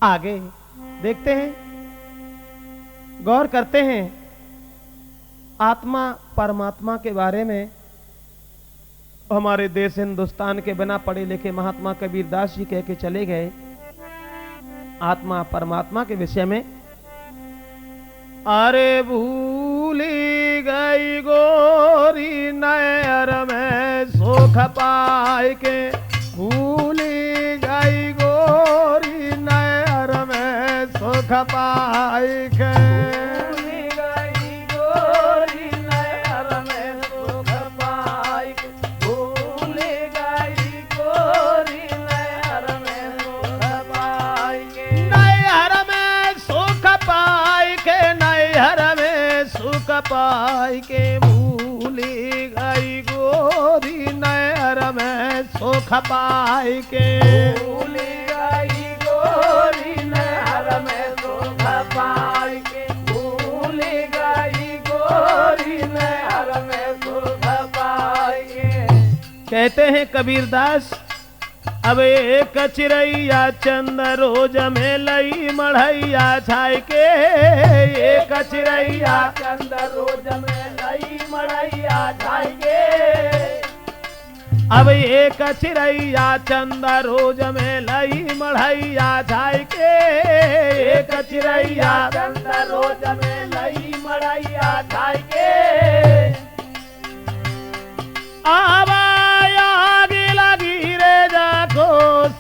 आगे देखते हैं, गौर करते हैं आत्मा परमात्मा के बारे में। हमारे देश हिंदुस्तान के बिना पढ़े लिखे महात्मा कबीरदास जी कह के चले गए आत्मा परमात्मा के विषय में। अरे भूली गई गोरी नैर में सुख पाए के, भूली गई गोरी नैर में सुख पाए के, भूली गई गोरी नैर में सुख पाए के, भूली गई गोरी नैर में सुख पाए के, नैर में सुख पाए के, नैर में सुख पाए के, भूली गई गोरी नैर में सुख पाए के, भूली गई गोरी नैर में सुख पाए के, भूली गई गोरी नैर में सुख पाए के। कहते हैं कबीरदास, अब एक चिरैया चंद रोज में लई मढ़ैया छाय के, एक चिरैया चंद रोज में लई मड़ैया जाएंगे, अब एक चिरैया चंद रोज में लई मढ़ैया छाय के, एक चिरैया चंद रोज में लई मड़ैया जाएंगे, आवाया लगी रे जाको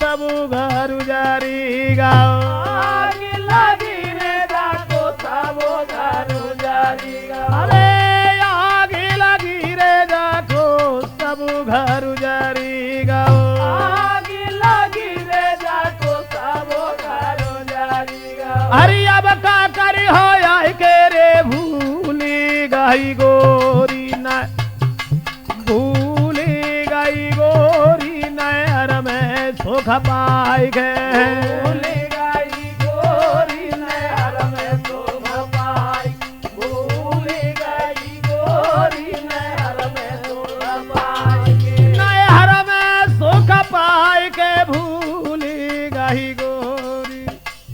सब घर उजारी गाओ, आग लगी रे जाको सबो घर उजारीगा, अरे आग लगी रे जाको सब घर उजारी गाओ, आग लगी रे जाको सबो घर उजारीगा, अरे अब का करी हो आई के रे भूली गई गोरी न, भूली गई गोरी नैर में सुख पाए गए, भूली गई गोरी नैर में सुख पाई, भूली गई गोरी नैर में सुख पाई, नैर में सुख पाए के, भूली गई गोरी,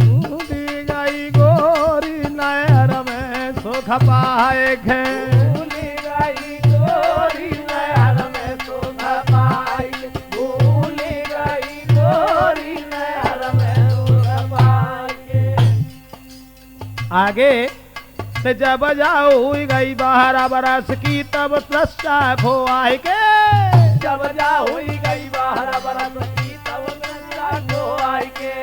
भूली गई गोरी नैर में सुख पाए गए, भूली गई गोरी नैर में सुख पाई, भूली गई गोरी नैर में सुख पाई। आगे ते जब जाओ गई बाहर बरस की तब त्रस्ता खो आए के, जब जा हुई गई बाहर बरस की तब नशा को आई के,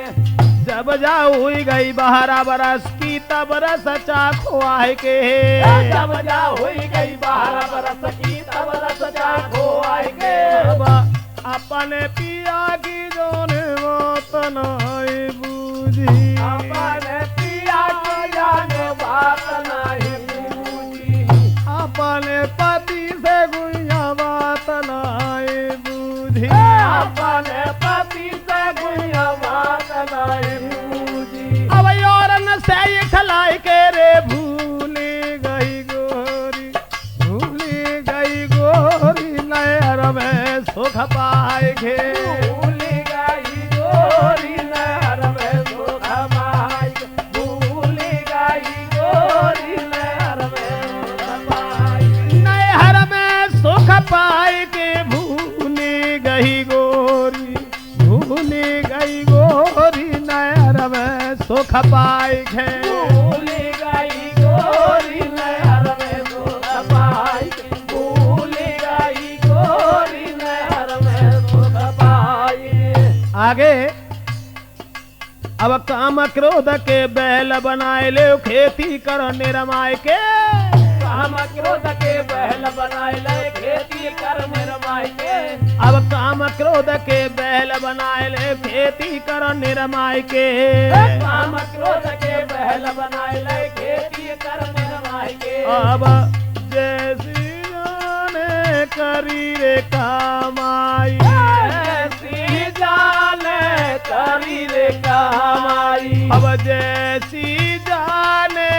जब जाओ गई बाहर बरस की तब रस चाखो आए के, जब जा हुई गई बाहर बरस की तब रस चाखो आई के, अब अपने पिया की जोने मौत नहीं बूझी, अपने पिया की जाने बात नहीं पूछी, अपने पति से गुइया बात नहीं बूझी, अपने पति से कोई बात नहीं पूछी, अब और न से खलाई के रे भूली गई गोरी, भूली गई गोरी नैर में सुख पाए गे, भूली गई गोरी नैर में सुख पाई, भूली गई गोरी नैर में सुख पाई, नैर में सुख पाए के, भूली गई गोरी, भूली गई गोरी नैर में सुख पाए गे, भूली गई गोरी नैर में सुख पाई, भूली गई गोरी नैर में सुख पाई। आगे अब काम क्रोध के बैल बनाए ले खेती कर निरमाय के, काम क्रोध के बहल बनाए ले खेती कर निरमाई के, अब काम क्रोध के बैल बनाए ले खेती कर निरमाय के, काम क्रोध के बहल बनाए ले खेती कर निरमाई के, अब जैसी जाने करी रे कामाई, ऐसी जाने करी रे कमाई, अब जैसी जाने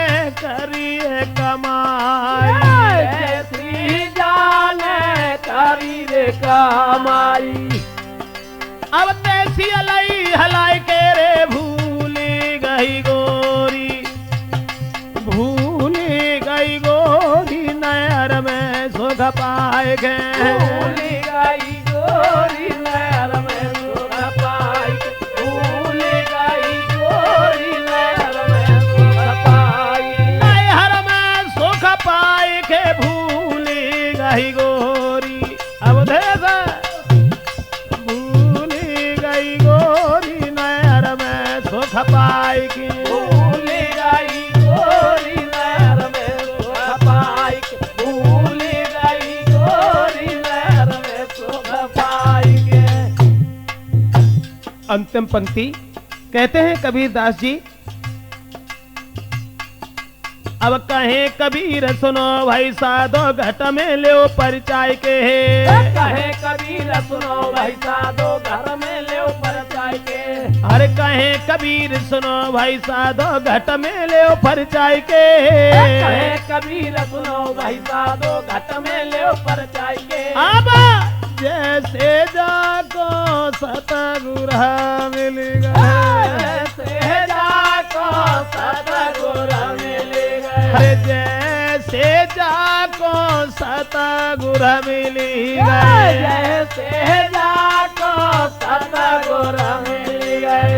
करी है कमाई, ऐसी जाने करी रे कमाई, अब तैसी अलई हलाई के रे भूली के भूल गई गोरी नहर में सुख पाई के भूल गई गोरी नहर में सुख पाई नैहर में सुख पाई के भूली गई गोरी अवधेश भूली गई गोरी नैहर में सुख पाई के भूल गई गोरी नहर में सुख पाई के भूल गई गोरी नहर में सुख पाई के अंतिम पंक्ति कहते हैं कबीर दास जी अब कहे कबीर सुनो भाई साधो घट में ले परिचय के कहे कबीर सुनो भाई साधो घर में ले परचाई के अरे कहे कबीर सुनो भाई साधो घट में ले परिचय के कहे कबीर सुनो भाई साधो घट में ले परचाई के अब जैसे जाको सतगुर मिल गए जैसे जाको सतगुर मिल गए अरे जैसे जाको सतगुर मिल गए जैसे जाको सतगुर मिल गए